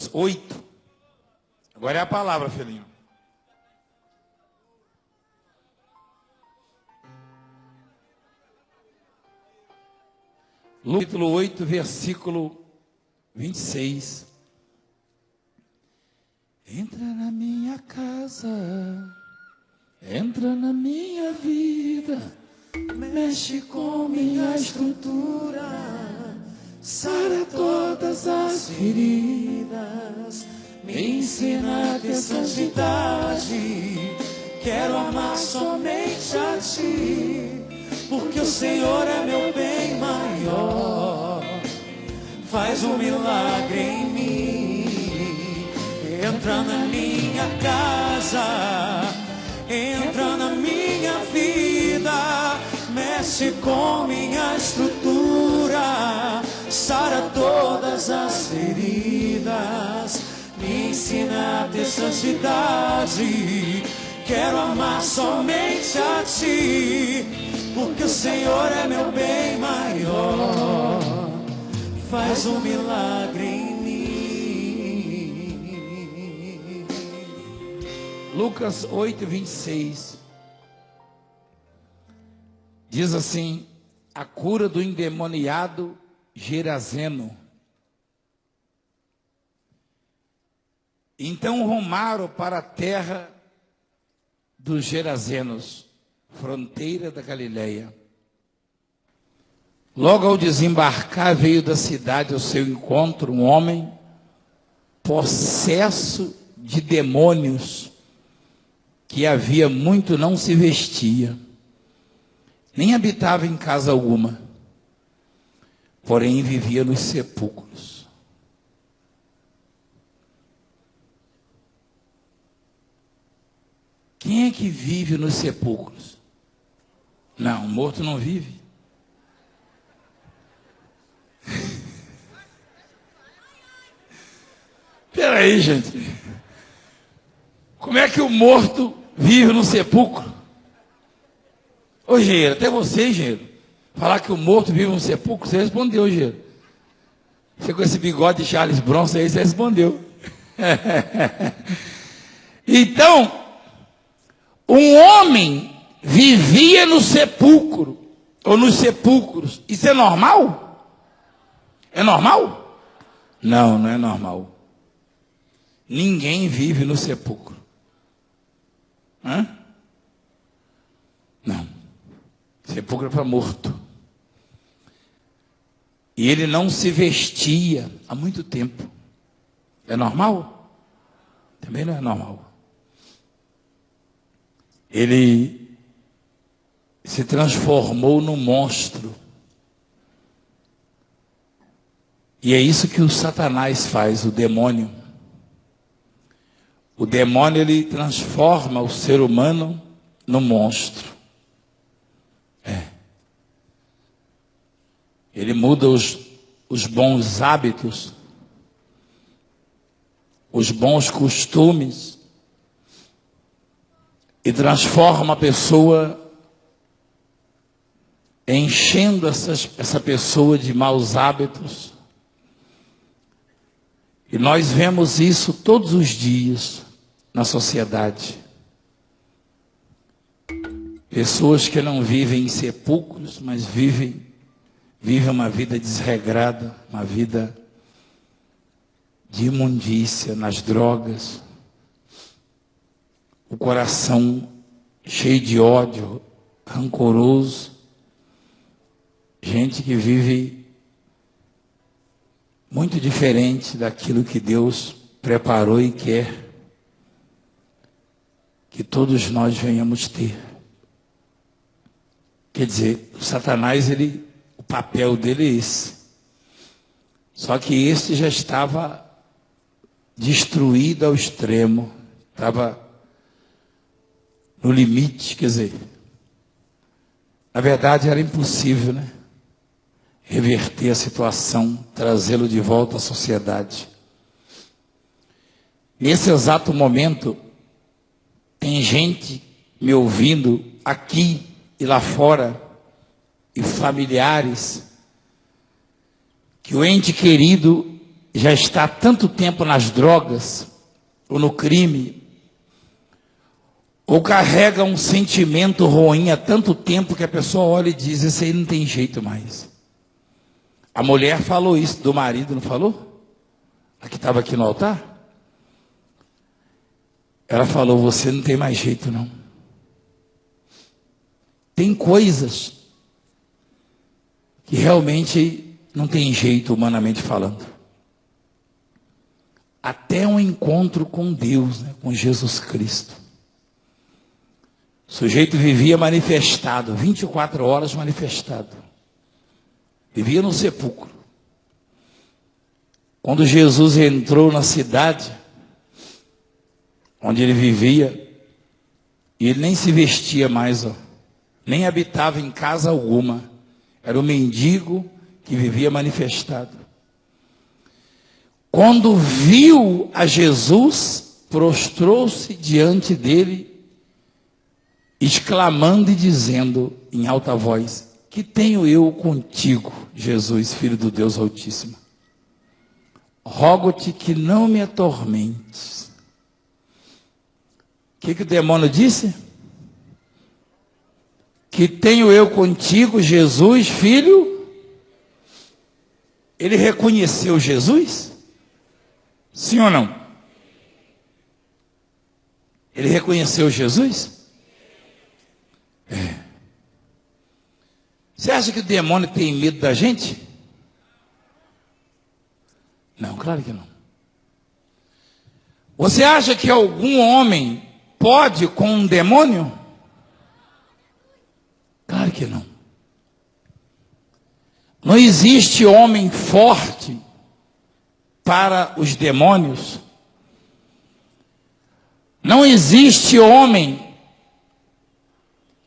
Lucas 8. Agora é a palavra, filhinho. Capítulo 8, versículo 26. Entra na minha casa, entra na minha vida, mexe com minha estrutura, sara todas as feridas, me ensina a ter santidade, quero amar somente a Ti, porque o Senhor é meu bem maior, faz um milagre em mim, entra na minha casa, entra na minha vida, mexe com minha estrutura, sara todas as feridas, me ensina a ter santidade, quero amar somente a Ti, porque o Senhor é meu bem maior, faz um milagre em mim. Lucas 8, 26 diz assim: a cura do endemoniado Gerazeno. Então rumaram para a terra dos Gerazenos, fronteira da Galileia. Logo ao desembarcar, veio da cidade ao seu encontro um homem possesso de demônios, que havia muito não se vestia, nem habitava em casa alguma, porém vivia nos sepulcros. Quem é que vive nos sepulcros? Não, morto não vive. Peraí, gente. Como é que o morto vive no sepulcro? Ô, Geiro, até você, Geiro, falar que o morto vive no sepulcro, você respondeu, Geiro. Você com esse bigode de Charles Bronson aí, você respondeu. Então, um homem vivia no sepulcro, ou nos sepulcros. Isso é normal? É normal? Não, não é normal. Ninguém vive no sepulcro. Hã? Não. Sepulcro é para morto. E ele não se vestia há muito tempo. É normal? Também não é normal. Ele se transformou num monstro. E é isso que o Satanás faz, o demônio. O demônio, ele transforma o ser humano num monstro. Ele muda os bons hábitos, os bons costumes, e transforma a pessoa, enchendo essa pessoa de maus hábitos. E nós vemos isso todos os dias na sociedade. Pessoas que não vivem em sepulcros, mas vivem uma vida desregrada, uma vida de imundícia, nas drogas, o coração cheio de ódio, rancoroso, gente que vive muito diferente daquilo que Deus preparou e quer que todos nós venhamos ter. Quer dizer, o Satanás, o papel dele é esse. Só que esse já estava destruído ao extremo, estava no limite, quer dizer, na verdade era impossível, né? Reverter a situação, trazê-lo de volta à sociedade. Nesse exato momento, tem gente me ouvindo aqui e lá fora, e familiares, que o ente querido já está há tanto tempo nas drogas, ou no crime, ou carrega um sentimento ruim há tanto tempo que a pessoa olha e diz, esse aí não tem jeito mais. A mulher falou isso do marido, não falou? A que estava aqui no altar? Ela falou, você não tem mais jeito não. Tem coisas que realmente não tem jeito, humanamente falando. Até um encontro com Deus, né, com Jesus Cristo. O sujeito vivia manifestado, 24 horas manifestado. Vivia no sepulcro. Quando Jesus entrou na cidade onde ele vivia, e ele nem se vestia mais, nem habitava em casa alguma. Era um mendigo que vivia manifestado. Quando viu a Jesus, prostrou-se diante dele, exclamando e dizendo em alta voz, que tenho eu contigo, Jesus, Filho do Deus Altíssimo? Rogo-te que não me atormentes. O que o demônio disse? Que tenho eu contigo, Jesus, Filho? Ele reconheceu Jesus? Sim ou não? Ele reconheceu Jesus? É. Você acha que o demônio tem medo da gente? Não, claro que não. Você acha que algum homem pode com um demônio? Claro que não. Não existe homem forte para os demônios. Não existe homem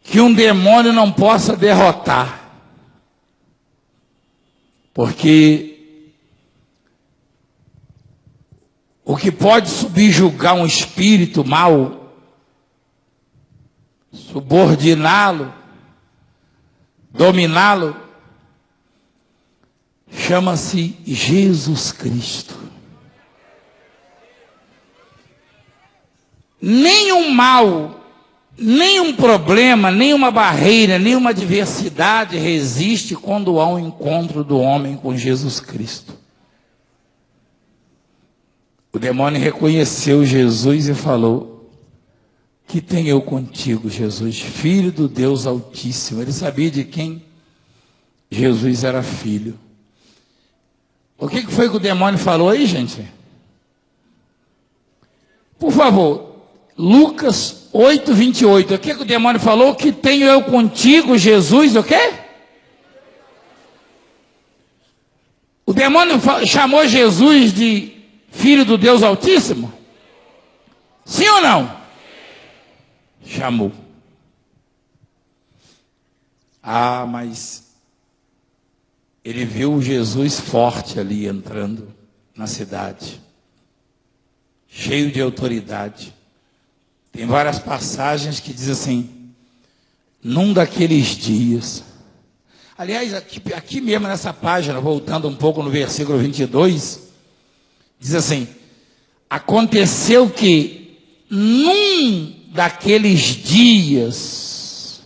que um demônio não possa derrotar. Porque o que pode subjugar um espírito mau, subordiná-lo, dominá-lo, chama-se Jesus Cristo. Nenhum mal, nenhum problema, nenhuma barreira, nenhuma adversidade resiste quando há um encontro do homem com Jesus Cristo. O demônio reconheceu Jesus e falou, que tenho eu contigo, Jesus, Filho do Deus Altíssimo. Ele sabia de quem Jesus era filho. O que foi que o demônio falou aí, gente? Por favor, Lucas 8, 28. O que o demônio falou? Que tenho eu contigo, Jesus, o quê? O demônio chamou Jesus de Filho do Deus Altíssimo? Sim ou não? Chamou. Ah, mas ele viu Jesus forte ali entrando na cidade, cheio de autoridade. Tem várias passagens que dizem assim, num daqueles dias. Aliás, aqui mesmo nessa página, voltando um pouco no versículo 22, diz assim, aconteceu que num daqueles dias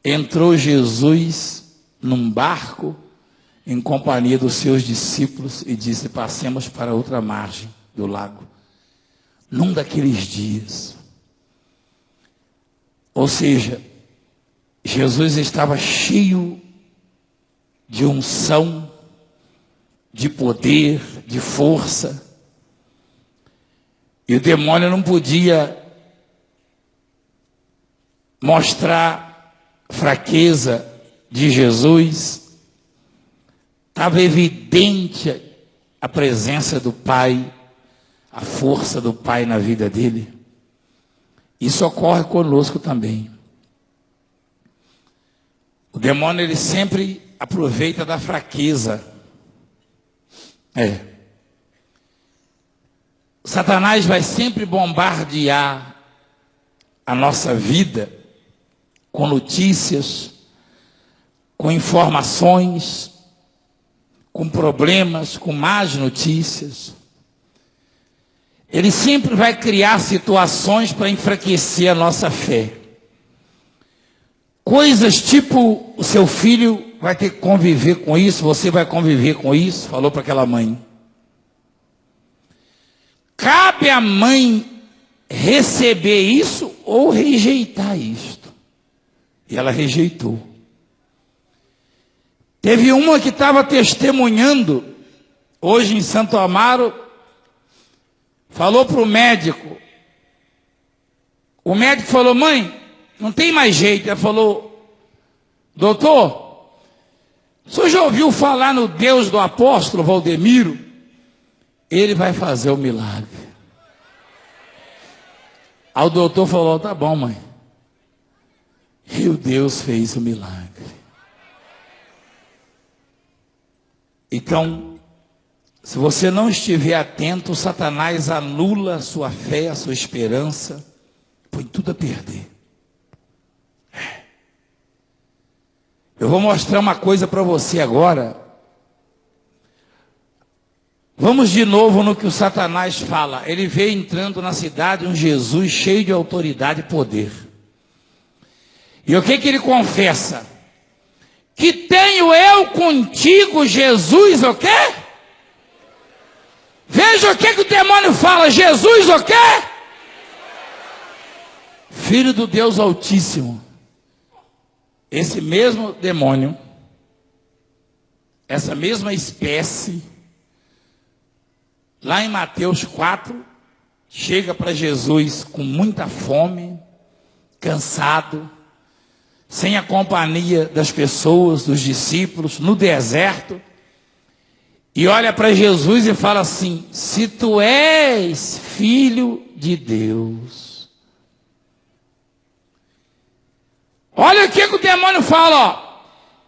entrou Jesus num barco em companhia dos seus discípulos e disse, passemos para outra margem do lago. Num daqueles dias. Ou seja, Jesus estava cheio de unção, de poder, de força. E o demônio não podia mostrar fraqueza de Jesus. Estava evidente a presença do Pai, a força do Pai na vida dele. Isso ocorre conosco também. O demônio, ele sempre aproveita da fraqueza. Satanás vai sempre bombardear a nossa vida com notícias, com informações, com problemas, com más notícias. Ele sempre vai criar situações para enfraquecer a nossa fé. Coisas tipo, o seu filho vai ter que conviver com isso, você vai conviver com isso, falou para aquela mãe. Cabe à mãe receber isso ou rejeitar isto. E ela rejeitou. Teve uma que estava testemunhando, hoje em Santo Amaro, falou para o médico. O médico falou, mãe, não tem mais jeito. Ela falou, doutor, o senhor já ouviu falar no Deus do apóstolo Valdemiro? Ele vai fazer o milagre. Aí o doutor falou, tá bom, mãe. E o Deus fez o milagre. Então, se você não estiver atento, Satanás anula a sua fé, a sua esperança, põe tudo a perder. Eu vou mostrar uma coisa para você agora. Vamos de novo no que o Satanás fala. Ele veio entrando na cidade um Jesus cheio de autoridade e poder. E o que ele confessa? Que tenho eu contigo, Jesus, o quê? Veja o que o demônio fala. Jesus, o quê? Filho do Deus Altíssimo. Esse mesmo demônio, essa mesma espécie, lá em Mateus 4, chega para Jesus com muita fome, cansado, sem a companhia das pessoas, dos discípulos, no deserto, e olha para Jesus e fala assim, se tu és filho de Deus. Olha o que o demônio fala, ó.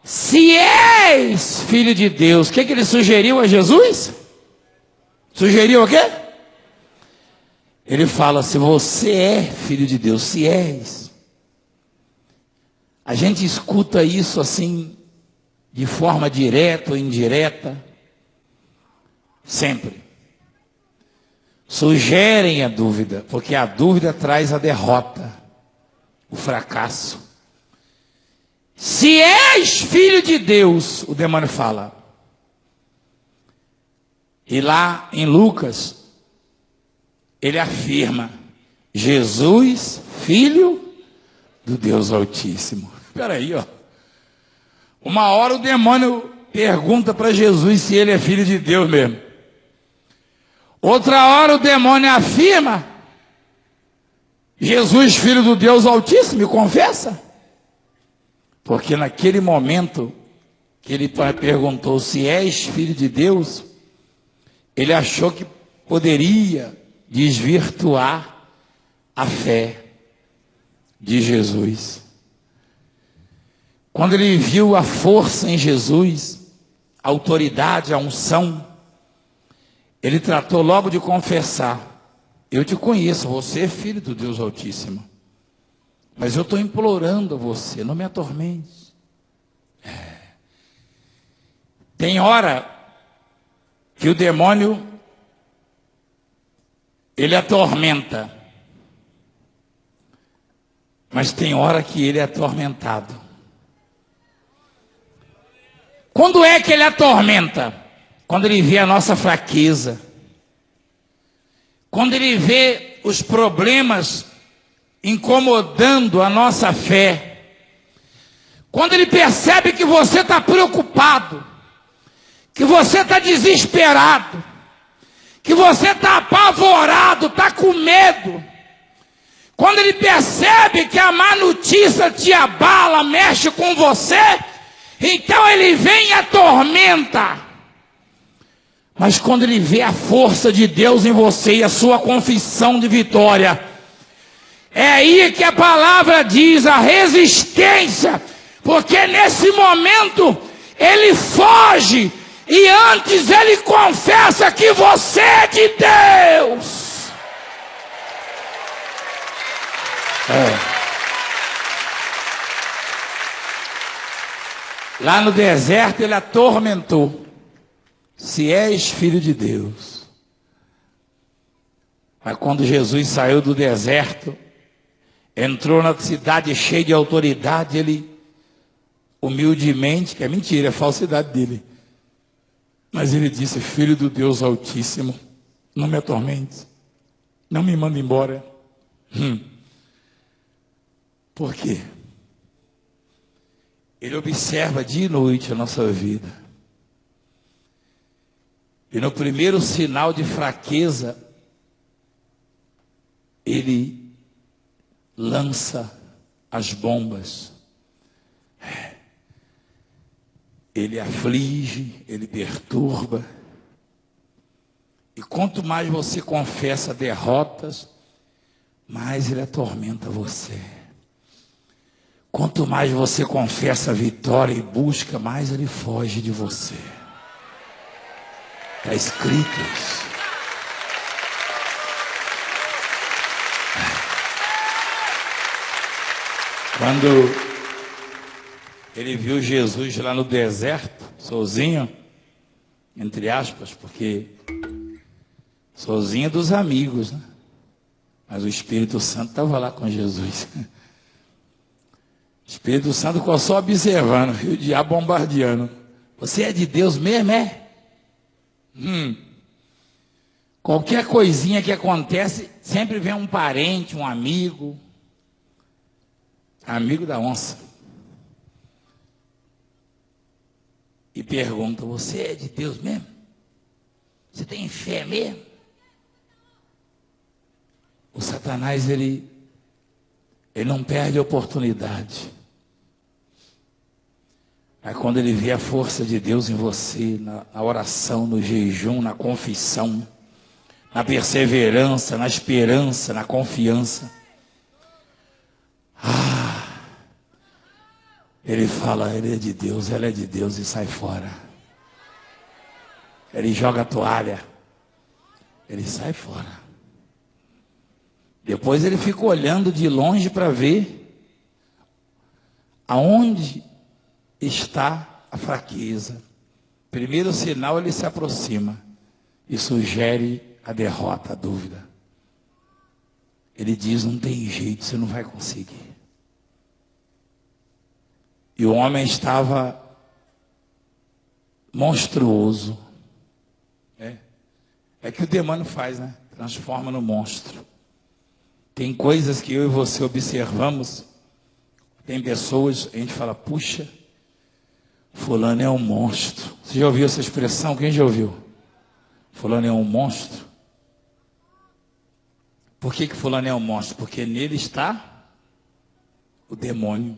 Se és filho de Deus, o que ele sugeriu a Jesus? Sugeriu o quê? Ele fala, se você é filho de Deus, se és. A gente escuta isso assim, de forma direta ou indireta, sempre. Sugerem a dúvida, porque a dúvida traz a derrota, o fracasso. Se és filho de Deus, o demônio fala. E lá em Lucas, ele afirma, Jesus, filho do Deus Altíssimo. Espera aí, ó. Uma hora o demônio pergunta para Jesus se ele é filho de Deus mesmo. Outra hora o demônio afirma, Jesus, filho do Deus Altíssimo, e confessa. Porque naquele momento que ele perguntou se és filho de Deus, ele achou que poderia desvirtuar a fé de Jesus. Quando ele viu a força em Jesus, a autoridade, a unção, ele tratou logo de confessar, eu te conheço, você é filho do Deus Altíssimo, mas eu estou implorando a você, não me atormente. Tem hora que o demônio, ele atormenta, mas tem hora que ele é atormentado. Quando é que ele atormenta? Quando ele vê a nossa fraqueza, quando ele vê os problemas incomodando a nossa fé, quando ele percebe que você está preocupado, que você está desesperado, que você está apavorado, está com medo, quando ele percebe que a má notícia te abala, mexe com você, então ele vem e atormenta. Mas quando ele vê a força de Deus em você e a sua confissão de vitória, é aí que a palavra diz a resistência, porque nesse momento ele foge e antes ele confessa que você é de Deus. Lá no deserto ele atormentou. se és filho de Deus. Mas quando Jesus saiu do deserto, entrou na cidade cheia de autoridade, ele humildemente, que é mentira, é falsidade dele, mas ele disse: filho do Deus Altíssimo, não me atormente, não me manda embora. Por quê? Ele observa dia e noite a nossa vida. E no primeiro sinal de fraqueza, ele lança as bombas. Ele aflige, ele perturba. E quanto mais você confessa derrotas, mais ele atormenta você. Quanto mais você confessa vitória e busca, mais ele foge de você. Está escrito isso. Quando ele viu Jesus lá no deserto, sozinho, entre aspas, porque sozinho dos amigos, né? Mas o Espírito Santo estava lá com Jesus. O Espírito Santo ficou só observando, e o diabo bombardeando. Você é de Deus mesmo, é? Qualquer coisinha que acontece, sempre vem um parente, um amigo da onça, e pergunta: você é de Deus mesmo? Você tem fé mesmo? O Satanás, ele não perde a oportunidade. Mas quando ele vê a força de Deus em você, na oração, no jejum, na confissão, na perseverança, na esperança, na confiança, ele fala: ele é de Deus, ela é de Deus, e sai fora. Ele joga a toalha, ele sai fora. Depois ele fica olhando de longe para ver aonde está a fraqueza. Primeiro sinal, ele se aproxima e sugere a derrota, a dúvida. Ele diz: não tem jeito, você não vai conseguir. E o homem estava monstruoso. É que o demônio faz, né? Transforma no monstro. Tem coisas que eu e você observamos. Tem pessoas, a gente fala: puxa, fulano é um monstro. Você já ouviu essa expressão? Quem já ouviu? Fulano é um monstro. Por que fulano é um monstro? Porque nele está o demônio.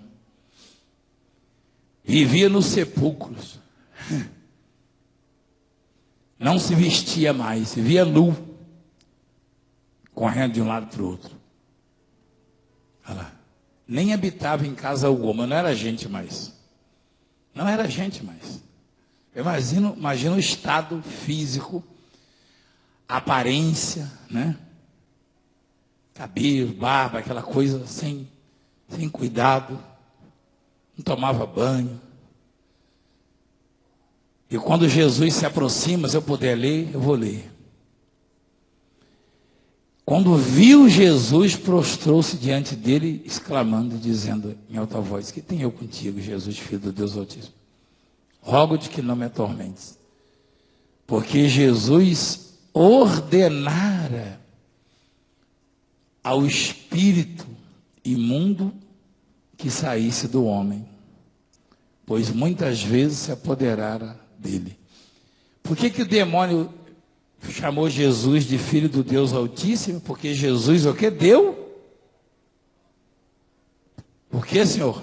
Vivia nos sepulcros. Não se vestia mais, se via nu, correndo de um lado para o outro. Olha lá. Nem habitava em casa alguma, não era gente mais. Não era gente mais. Imagina o estado físico, a aparência, né? Cabelo, barba, aquela coisa sem cuidado. Não tomava banho. E quando Jesus se aproxima, se eu puder ler, eu vou ler. Quando viu Jesus, prostrou-se diante dele, exclamando, dizendo em alta voz: que tenho eu contigo, Jesus, Filho do Deus Altíssimo? Rogo-te que não me atormentes. Porque Jesus ordenara ao espírito imundo que saísse do homem, pois muitas vezes se apoderara dele. Por que o demônio chamou Jesus de Filho do Deus Altíssimo? Porque Jesus o que deu? Por que, Senhor?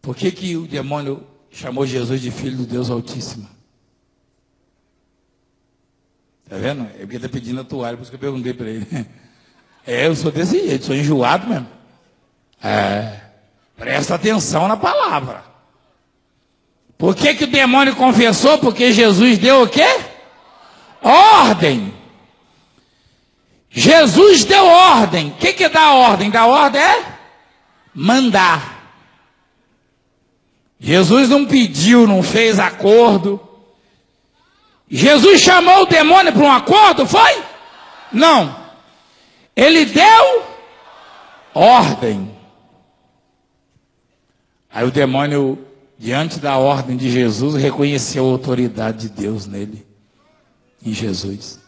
Por que o demônio chamou Jesus de Filho do Deus Altíssimo? Está vendo? É porque está pedindo a toalha, por isso que eu perguntei para ele. Eu sou desse jeito, sou enjoado mesmo. Presta atenção na palavra. Por que o demônio confessou? Porque Jesus deu o quê? Ordem. Jesus deu ordem. O que dá ordem? Dá ordem é mandar. Jesus não pediu, não fez acordo. Jesus chamou o demônio para um acordo, foi? Não. Ele deu ordem. Aí o demônio, diante da ordem de Jesus, reconheceu a autoridade de Deus nele, em Jesus.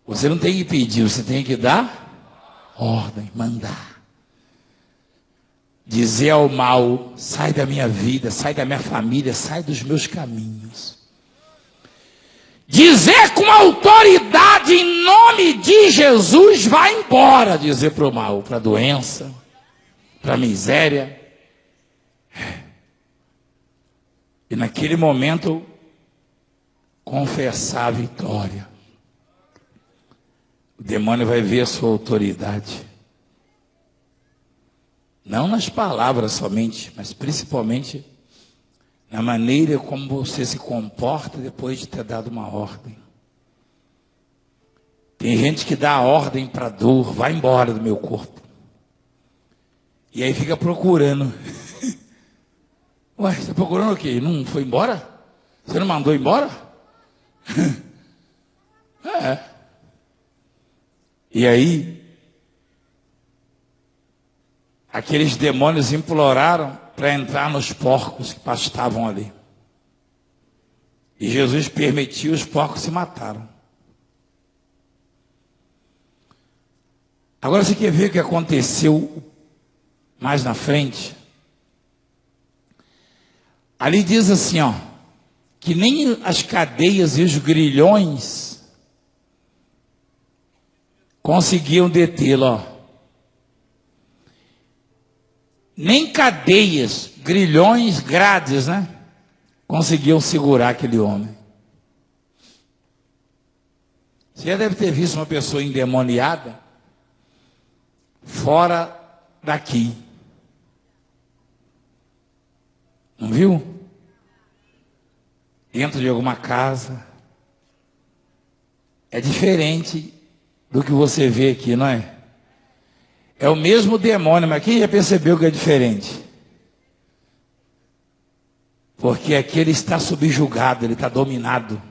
Você não tem que pedir, você tem que dar ordem, mandar. Dizer ao mal: sai da minha vida, sai da minha família, sai dos meus caminhos. Dizer com autoridade, em nome de Jesus, vai embora. Dizer para o mal, para a doença, para a miséria. E naquele momento, confessar a vitória. O demônio vai ver a sua autoridade. Não nas palavras somente, mas principalmente na maneira como você se comporta depois de ter dado uma ordem. Tem gente que dá a ordem para a dor: vai embora do meu corpo. E aí fica procurando. Ué, você está procurando o quê? Não foi embora? Você não mandou embora? É. E aí, aqueles demônios imploraram para entrar nos porcos que pastavam ali. E Jesus permitiu, os porcos se mataram. Agora você quer ver o que aconteceu mais na frente? Ali diz assim, ó, que nem as cadeias e os grilhões conseguiam detê-lo, ó. Nem cadeias, grilhões, grades, né? Conseguiam segurar aquele homem. Você já deve ter visto uma pessoa endemoniada fora daqui. Não viu? Dentro de alguma casa. É diferente do que você vê aqui, não é? É o mesmo demônio, mas quem já percebeu que é diferente? Porque aqui ele está subjugado, ele está dominado.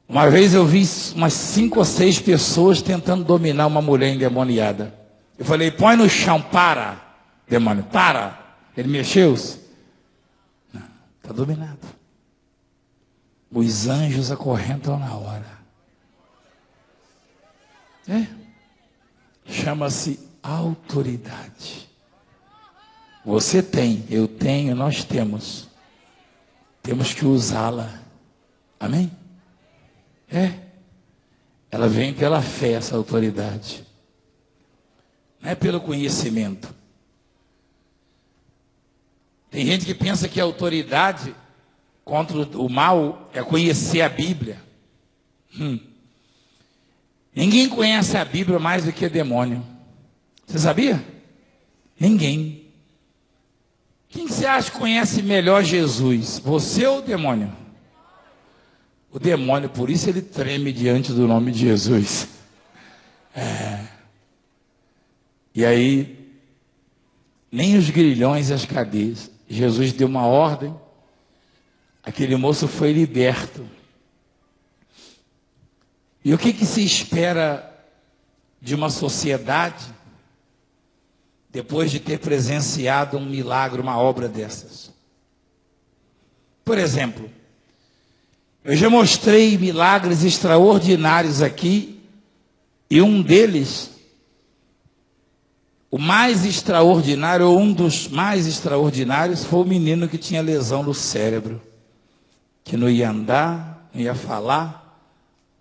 Uma vez eu vi umas 5 ou 6 pessoas tentando dominar uma mulher endemoniada. Eu falei: põe no chão, para, demônio, para. Ele mexeu-se? Não, está dominado. Os anjos acorrentam na hora. Chama-se autoridade. Você tem, eu tenho, nós temos. Temos que usá-la. Amém? Ela vem pela fé, essa autoridade. Não é pelo conhecimento. Tem gente que pensa que a autoridade contra o mal é conhecer a Bíblia. Ninguém conhece a Bíblia mais do que demônio. Você sabia? Ninguém. Quem você acha que conhece melhor Jesus? Você ou o demônio? O demônio, por isso ele treme diante do nome de Jesus. E aí, nem os grilhões e as cadeias. Jesus deu uma ordem, aquele moço foi liberto. E o que se espera de uma sociedade depois de ter presenciado um milagre, uma obra dessas? Por exemplo, eu já mostrei milagres extraordinários aqui, e um deles, o mais extraordinário, ou um dos mais extraordinários, foi o menino que tinha lesão no cérebro, que não ia andar, não ia falar,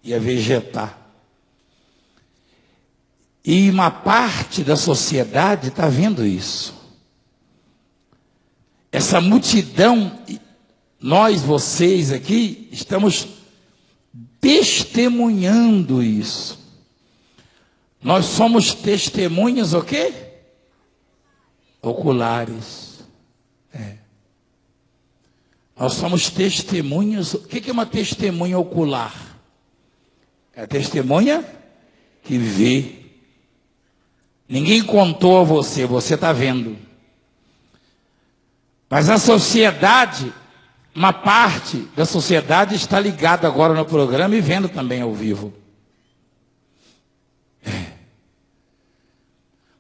ia vegetar. E uma parte da sociedade está vendo isso. Essa multidão, nós, vocês aqui, estamos testemunhando isso. Nós somos testemunhas o quê? Oculares. Nós somos testemunhas. O que é uma testemunha ocular? É a testemunha que vê. Ninguém contou a você, você está vendo. Mas a sociedade uma parte da sociedade está ligada agora no programa e vendo também ao vivo.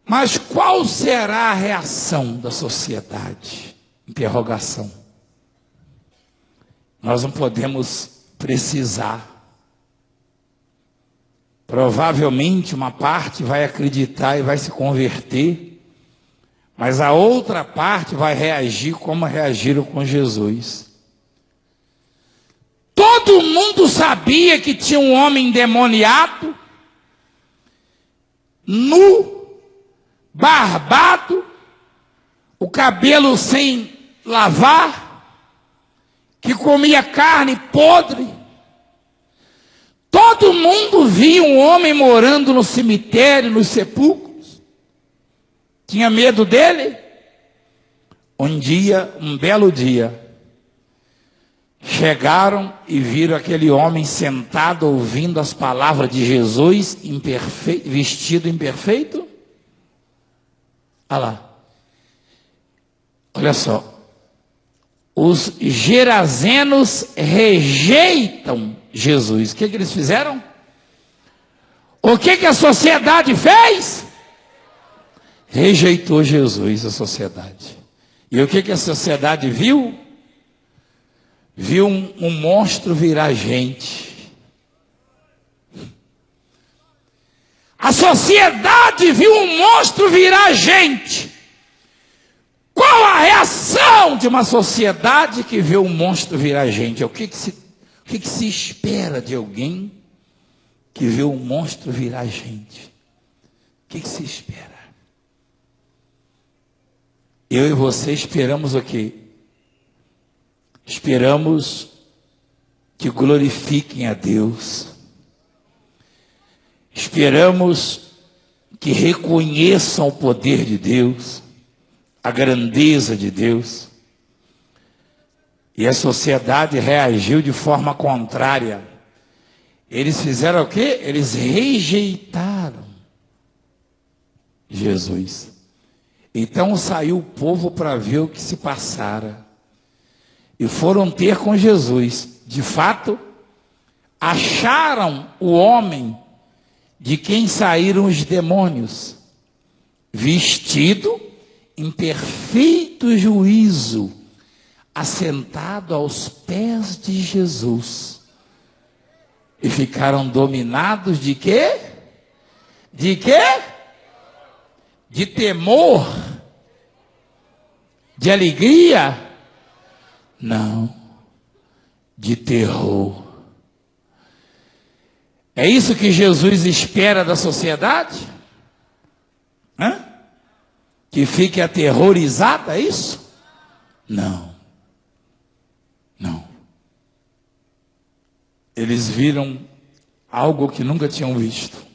Mas qual será a reação da sociedade? Interrogação. Nós não podemos precisar. Provavelmente uma parte vai acreditar e vai se converter, mas a outra parte vai reagir como reagiram com Jesus. Todo mundo sabia que tinha um homem endemoniado, nu, barbado, o cabelo sem lavar, que comia carne podre. Todo mundo via um homem morando no cemitério, nos sepulcros. Tinha medo dele? Um belo dia, chegaram e viram aquele homem sentado ouvindo as palavras de Jesus, vestido imperfeito. Olha lá. Olha só. Os gerazenos rejeitam Jesus. O que eles fizeram? O que a sociedade fez? Rejeitou Jesus, a sociedade. E o que a sociedade viu? Viu um monstro virar gente. A sociedade viu um monstro virar gente. Qual a reação de uma sociedade que vê um monstro virar gente? O que se espera de alguém que vê um monstro virar gente? O que se espera? Eu e você esperamos o quê? Esperamos que glorifiquem a Deus. Esperamos que reconheçam o poder de Deus, a grandeza de Deus. E a sociedade reagiu de forma contrária. Eles fizeram o quê? Eles rejeitaram Jesus. Então saiu o povo para ver o que se passara. E foram ter com Jesus. De fato, acharam o homem de quem saíram os demônios, vestido em perfeito juízo, assentado aos pés de Jesus. E ficaram dominados de quê? De quê? De temor? De alegria? Não, de terror. É isso que Jesus espera da sociedade? Hã? Que fique aterrorizada, é isso? Não. Não. Eles viram algo que nunca tinham visto.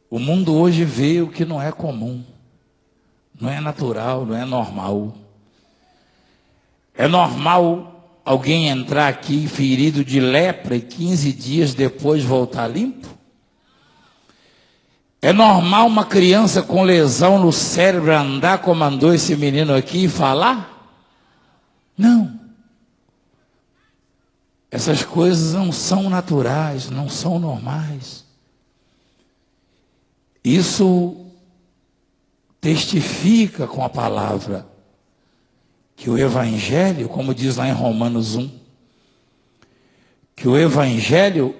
O mundo hoje vê o que não é comum, não é natural, não é normal. É normal alguém entrar aqui ferido de lepra e 15 dias depois voltar limpo? É normal uma criança com lesão no cérebro andar como andou esse menino aqui e falar? Não. Essas coisas não são naturais, não são normais. Isso testifica com a palavra que o Evangelho, como diz lá em Romanos 1, que o Evangelho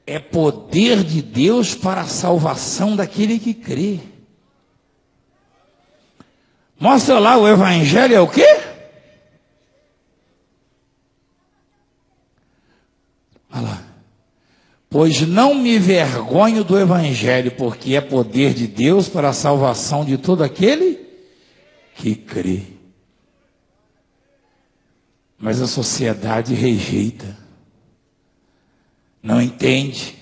é poder de Deus para a salvação daquele que crê. Mostra lá, o Evangelho é o quê? Olha lá. Pois não me vergonho do Evangelho, porque é poder de Deus para a salvação de todo aquele que crê. Mas a sociedade rejeita, não entende,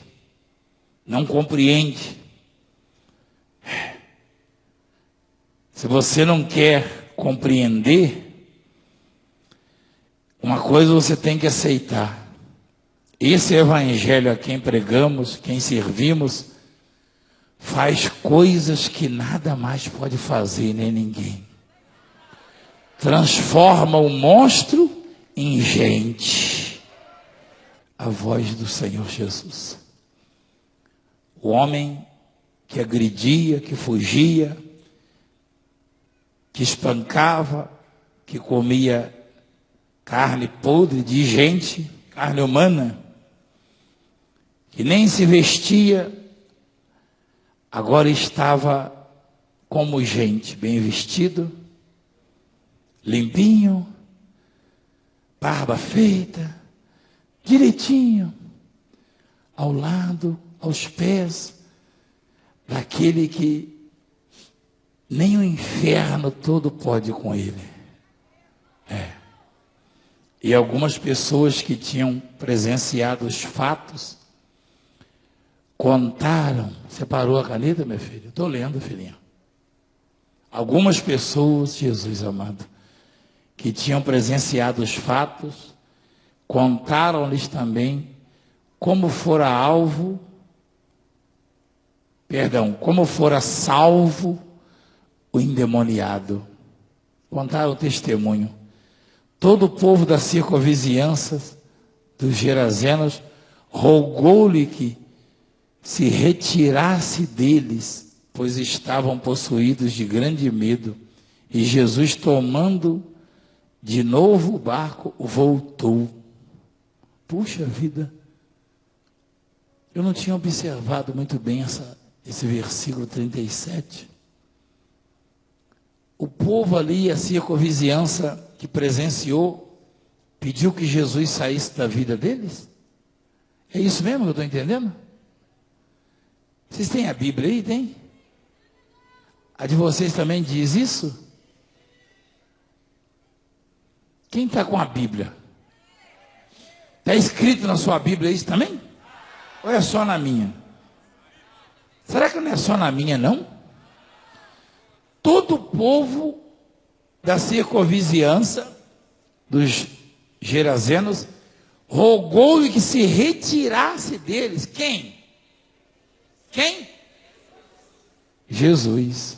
não compreende. Se você não quer compreender, uma coisa você tem que aceitar. Esse evangelho a quem pregamos, quem servimos, faz coisas que nada mais pode fazer, nem ninguém. Transforma o monstro em gente a voz do Senhor Jesus. O homem que agredia, que fugia, que espancava, que comia carne podre de gente, carne humana, que nem se vestia, agora estava como gente, bem vestido, limpinho, barba feita, direitinho, ao lado, aos pés daquele que nem o inferno todo pode com ele. E algumas pessoas que tinham presenciado os fatos contaram. Você parou a caneta, minha filha? Estou lendo, filhinha. Algumas pessoas, Jesus amado, que tinham presenciado os fatos, contaram-lhes também como fora como fora salvo o endemoniado. Contaram o testemunho. Todo o povo da circunvizinhança dos Gerazenos rogou-lhe que se retirasse deles, pois estavam possuídos de grande medo. E Jesus, tomando de novo o barco, voltou. Puxa vida, eu não tinha observado muito bem esse versículo 37. O povo ali, a circunvizinhança que presenciou, pediu que Jesus saísse da vida deles? É isso mesmo que eu estou entendendo? Vocês têm a Bíblia aí? Tem? A de vocês também diz isso? Quem está com a Bíblia? Está escrito na sua Bíblia isso também? Ou é só na minha? Será que não é só na minha, não? Todo o povo da circunvizinhança dos Gerazenos rogou-lhe que se retirasse deles. Quem? Quem? Jesus.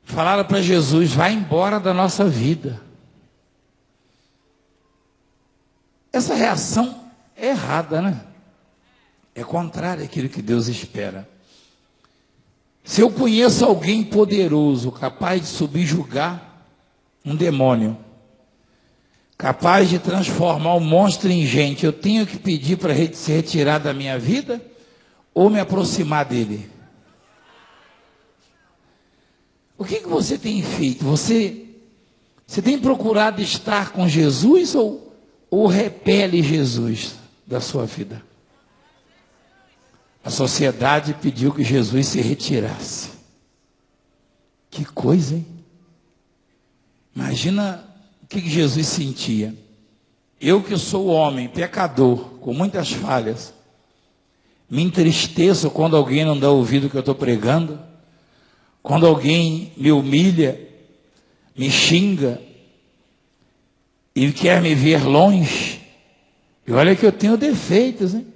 Falaram para Jesus: vai embora da nossa vida. Essa reação é errada, né? É contrária àquilo que Deus espera. Se eu conheço alguém poderoso, capaz de subjugar um demônio, capaz de transformar um monstro em gente, eu tenho que pedir para se retirar da minha vida ou me aproximar dele? O que você tem feito? Você tem procurado estar com Jesus ou repele Jesus da sua vida? A sociedade pediu que Jesus se retirasse. Que coisa, hein? Imagina o que Jesus sentia. Eu que sou homem, pecador, com muitas falhas, me entristeço quando alguém não dá ouvido ao que eu estou pregando, quando alguém me humilha, me xinga e quer me ver longe. E olha que eu tenho defeitos, hein?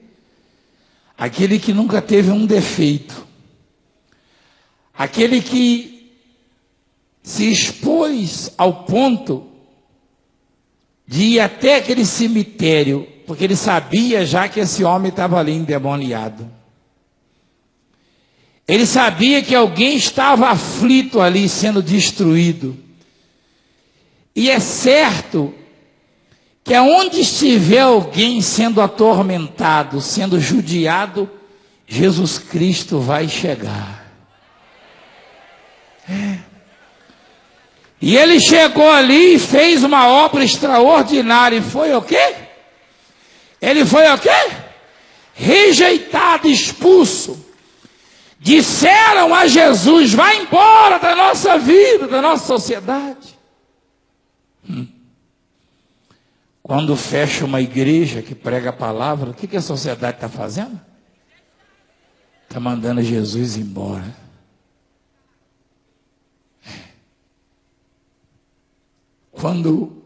Aquele que nunca teve um defeito, aquele que se expôs ao ponto de ir até aquele cemitério, porque ele sabia já que esse homem estava ali endemoniado. Ele sabia que alguém estava aflito ali, sendo destruído. E é certo que aonde estiver alguém sendo atormentado, sendo judiado, Jesus Cristo vai chegar. E ele chegou ali e fez uma obra extraordinária. E foi o quê? Ele foi o quê? Rejeitado, expulso. Disseram a Jesus: vai embora da nossa vida, da nossa sociedade. Quando fecha uma igreja que prega a palavra, o que a sociedade está fazendo? Está mandando Jesus embora. Quando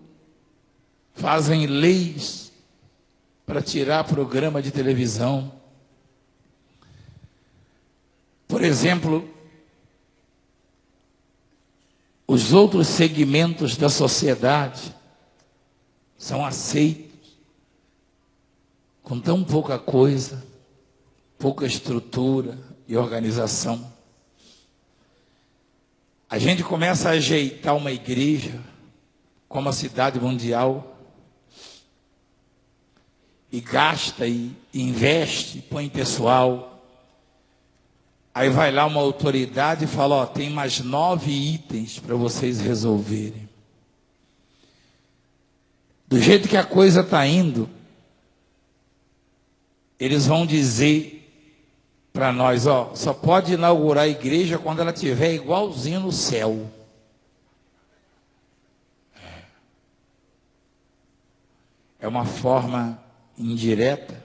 fazem leis para tirar programa de televisão, por exemplo, os outros segmentos da sociedade são aceitos com tão pouca coisa, pouca estrutura e organização. A gente começa a ajeitar uma igreja como a cidade mundial e gasta e investe, põe pessoal. Aí vai lá uma autoridade e fala, ó, tem mais 9 itens para vocês resolverem. Do jeito que a coisa está indo, eles vão dizer para nós, ó, só pode inaugurar a igreja quando ela estiver igualzinho no céu. É uma forma indireta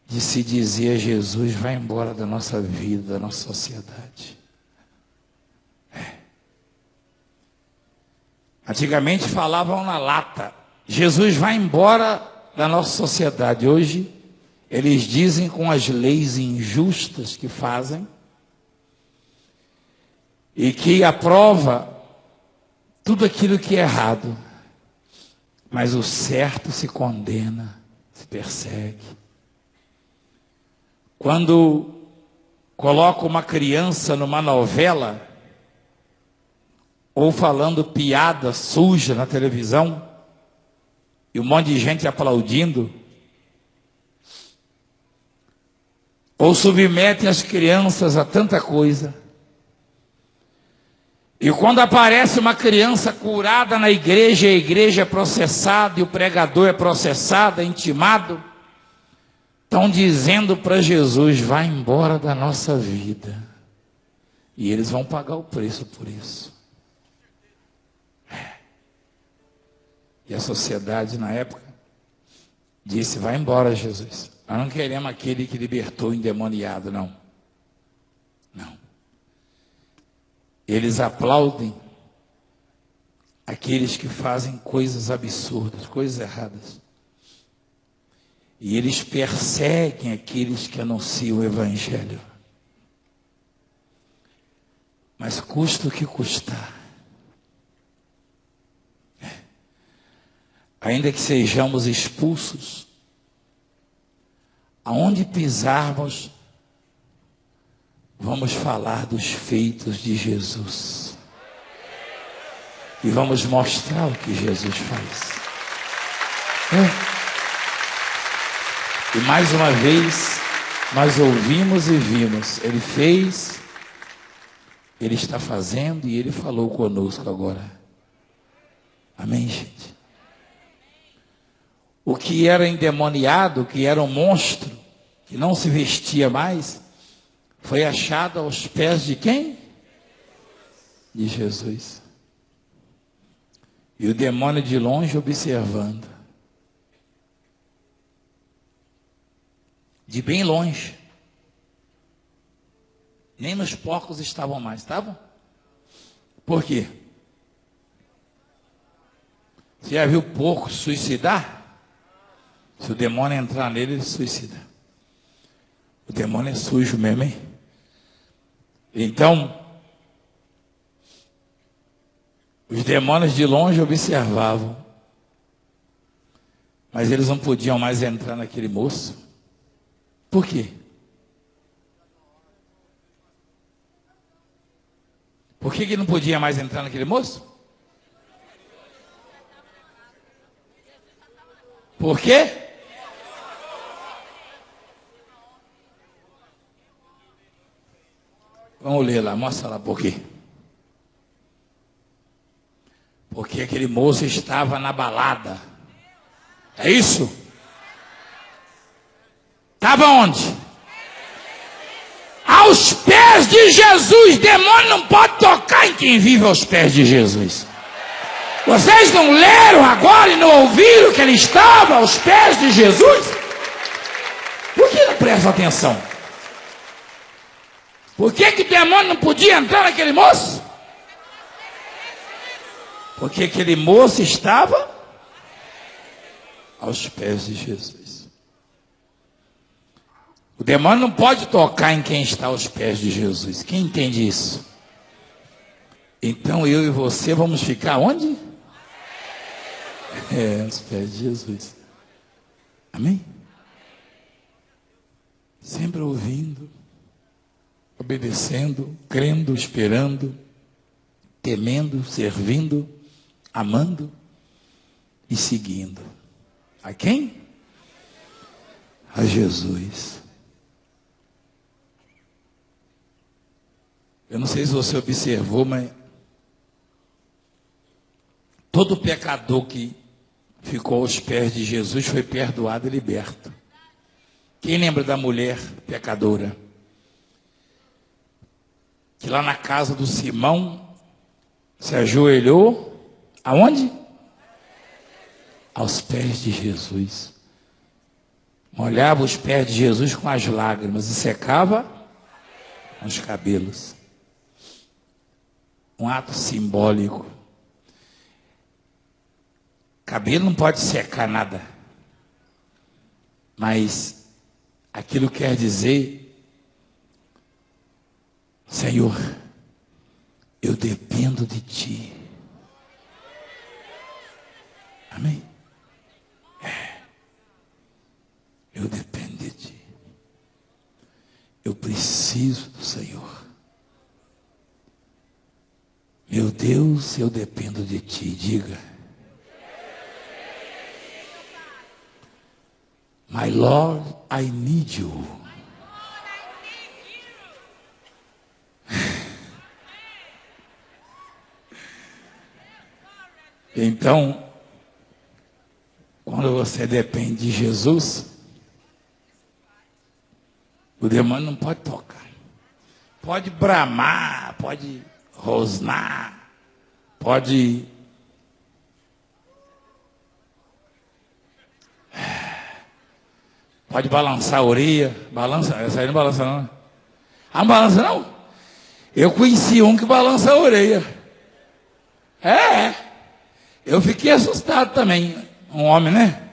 de se dizer a Jesus, vai embora da nossa vida, da nossa sociedade. Antigamente falavam na lata, Jesus vai embora da nossa sociedade. Hoje eles dizem com as leis injustas que fazem e que aprova tudo aquilo que é errado, mas o certo se condena, se persegue. Quando coloca uma criança numa novela ou falando piada suja na televisão e um monte de gente aplaudindo, ou submetem as crianças a tanta coisa, e quando aparece uma criança curada na igreja, a igreja é processada e o pregador é processado, é intimado, estão dizendo para Jesus, vai embora da nossa vida, e eles vão pagar o preço por isso. E a sociedade na época disse, vai embora Jesus, nós não queremos aquele que libertou o endemoniado, não. Não. Eles aplaudem aqueles que fazem coisas absurdas, coisas erradas. E eles perseguem aqueles que anunciam o Evangelho. Mas custa o que custar. Ainda que sejamos expulsos, aonde pisarmos, vamos falar dos feitos de Jesus. E vamos mostrar o que Jesus faz. E mais uma vez, nós ouvimos e vimos. Ele fez, Ele está fazendo e Ele falou conosco agora. Amém, gente? O que era endemoniado, o que era um monstro, que não se vestia mais, foi achado aos pés de quem? De Jesus. E o demônio de longe observando. De bem longe. Nem nos porcos estavam mais, estavam? Por quê? Você já viu porco suicidar? Se o demônio entrar nele, ele suicida. O demônio é sujo mesmo, hein? Então, os demônios de longe observavam. Mas eles não podiam mais entrar naquele moço. Por quê? Por que não podia mais entrar naquele moço? Por quê? Vamos ler lá, mostra lá por quê. Porque aquele moço estava na balada. É isso? Estava onde? Aos pés de Jesus. Demônio não pode tocar em quem vive aos pés de Jesus. Vocês não leram agora e não ouviram que ele estava aos pés de Jesus? Por que não prestam atenção? Por que o demônio não podia entrar naquele moço? Porque aquele moço estava aos pés de Jesus. O demônio não pode tocar em quem está aos pés de Jesus. Quem entende isso? Então eu e você vamos ficar onde? Aos pés de Jesus. Amém? Sempre ouvindo, obedecendo, crendo, esperando, temendo, servindo, amando e seguindo. A quem? A Jesus. Eu não sei se você observou, mas todo pecador que ficou aos pés de Jesus foi perdoado e liberto. Quem lembra da mulher pecadora? Que lá na casa do Simão se ajoelhou, aonde? Aos pés de Jesus. Molhava os pés de Jesus com as lágrimas e secava os cabelos. Um ato simbólico. Cabelo não pode secar nada. Mas aquilo quer dizer, Senhor, eu dependo de Ti. Amém? Eu dependo de Ti. Eu preciso do Senhor. Meu Deus, eu dependo de Ti. Diga. My Lord, I need you. Então, quando você depende de Jesus, o demônio não pode tocar. Pode bramar, pode rosnar, pode balançar a orelha. Balança, essa aí não balança não. Ah, não balança não? Eu conheci um que balança a orelha. Eu fiquei assustado também. Um homem, né?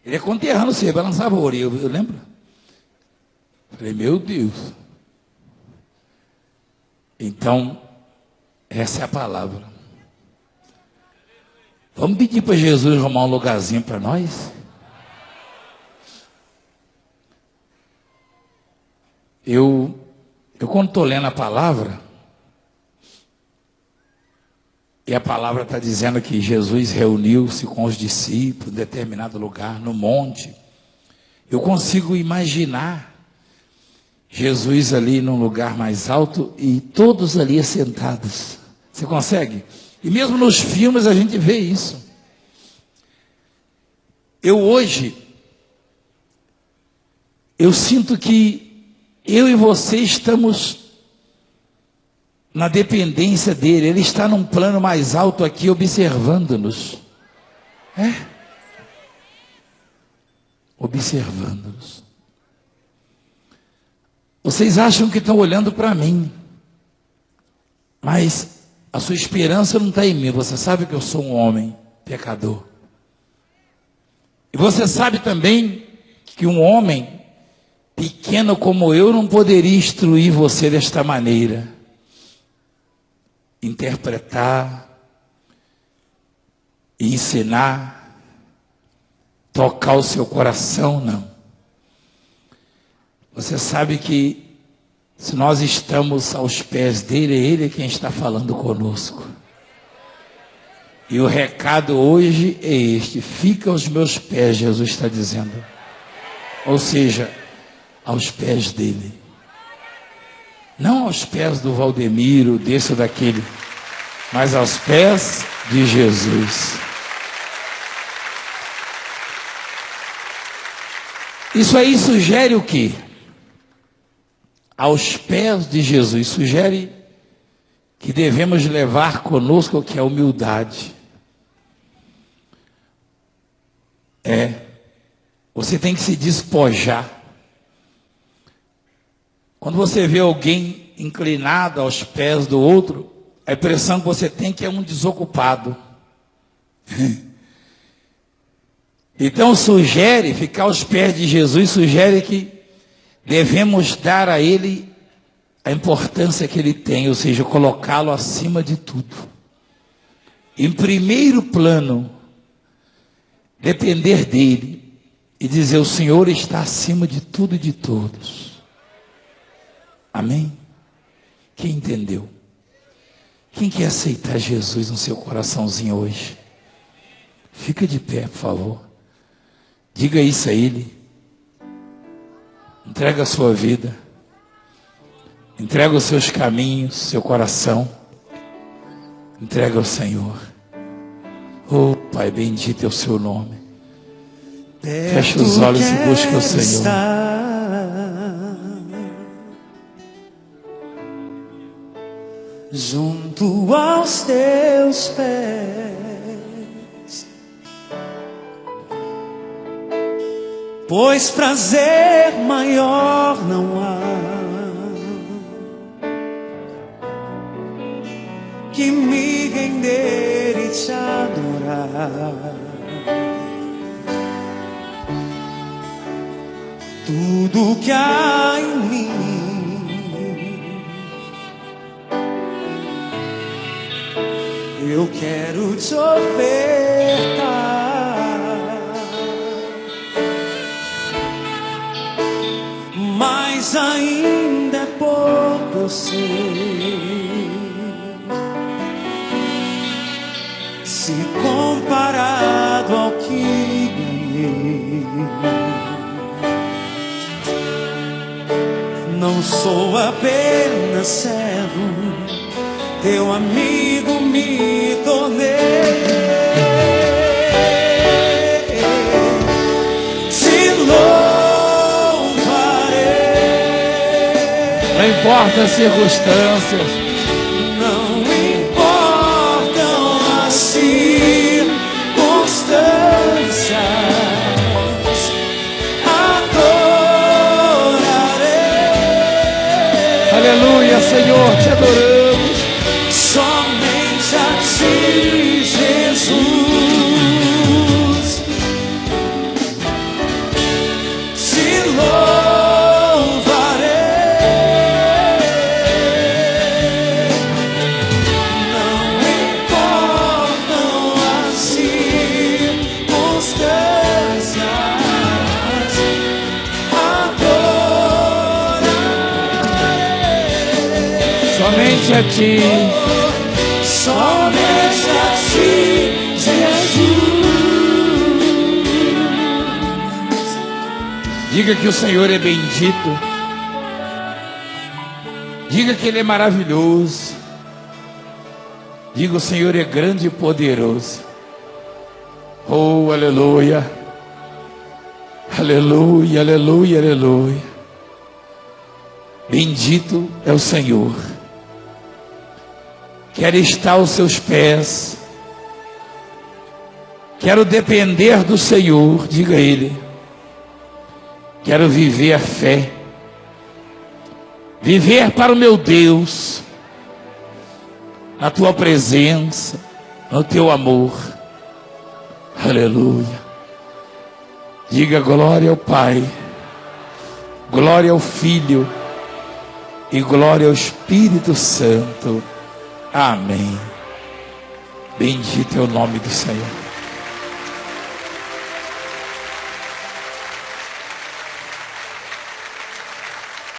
Ele é conterrâneo, você balançava a orelha, eu lembro. Falei, meu Deus. Então, essa é a palavra. Vamos pedir para Jesus arrumar um lugarzinho para nós? Eu quando estou lendo a palavra, e a palavra está dizendo que Jesus reuniu-se com os discípulos em determinado lugar, no monte. Eu consigo imaginar Jesus ali num lugar mais alto e todos ali assentados. Você consegue? E mesmo nos filmes a gente vê isso. Eu sinto que eu e você estamos na dependência dele. Ele está num plano mais alto aqui, observando-nos. Observando-nos. Vocês acham que estão olhando para mim, mas a sua esperança não está em mim. Você sabe que eu sou um homem pecador. E você sabe também que um homem pequeno como eu não poderia instruir você desta maneira. Interpretar, ensinar, tocar o seu coração, não. Você sabe que se nós estamos aos pés dele, é ele quem está falando conosco. E o recado hoje é este: fica aos meus pés, Jesus está dizendo. Ou seja, aos pés dele. Não aos pés do Valdemiro, desse ou daquele, mas aos pés de Jesus. Isso aí sugere o quê? Aos pés de Jesus. Sugere que devemos levar conosco o que é humildade. Você tem que se despojar. Quando você vê alguém inclinado aos pés do outro, a impressão que você tem que é um desocupado. Então sugere, ficar aos pés de Jesus, sugere que devemos dar a ele a importância que ele tem, ou seja, colocá-lo acima de tudo. em primeiro plano, depender dele e dizer: o Senhor está acima de tudo e de todos. Amém? Quem entendeu? Quem quer aceitar Jesus no seu coraçãozinho hoje? Fica de pé, por favor. Diga isso a Ele. Entrega a sua vida. Entrega os seus caminhos, seu coração. Entrega ao Senhor. Oh, Pai, bendito é o seu nome. Feche os olhos e busque o Senhor. Junto aos teus pés, pois prazer maior não há que me render e te adorar. Tudo que há em mim eu quero te ofertar, mas ainda é pouco, eu sei, se comparado ao que ganhei. Não sou apenas servo, teu amigo me tornei. Te louvarei. Não importa as circunstâncias. Não importam as circunstâncias. Adorarei. Aleluia, Senhor, te adoramos. Somente a ti, Jesus, te louvarei. Não importam as circunstâncias, adorarei. Somente a ti. Somente a ti, Jesus. Diga que o Senhor é bendito. Diga que Ele é maravilhoso. Diga: o Senhor é grande e poderoso. Oh, aleluia. Aleluia, aleluia, aleluia. Bendito é o Senhor. Quero estar aos seus pés. Quero depender do Senhor. Diga a Ele: quero viver a fé. Viver para o meu Deus. Na tua presença. No teu amor. Aleluia. Diga glória ao Pai. Glória ao Filho. E glória ao Espírito Santo. Amém. Bendito é o nome do Senhor.